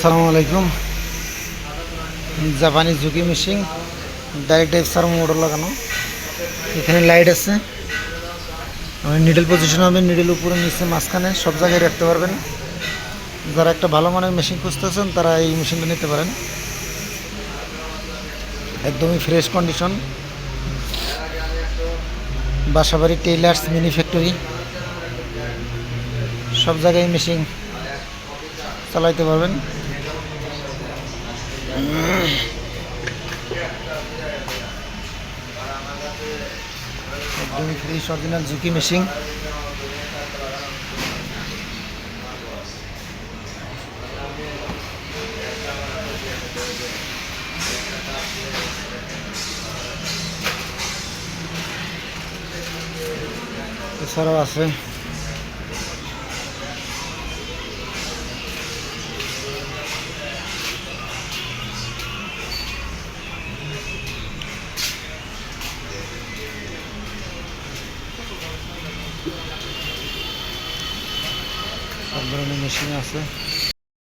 আসসালামু আলাইকুম। জাপানি ঝুঁকি মেশিন ডাইরেক্ট টাইপ সার্মো মোটর লাগানো। এখানে লাইট আছে, নিডল পজিশন হবে, নিডল উপরে নিচে মাঝখানে সব জায়গায় রাখতে পারবেন। যারা একটা ভালো মানের মেশিন খুঁজতেছেন তারা এই মেশিনটা নিতে পারেন। একদমই ফ্রেশ কন্ডিশন। বাসাবাড়ি টেইলার্স মিনি ফ্যাক্টরি সব জায়গায় মেশিন চালাইতে পারবেন। একদমই ফ্রেশ অরিজিনাল ঝুঁকি মেশিন। এছাড়াও আছে সব ধরনের মেশিন আছে।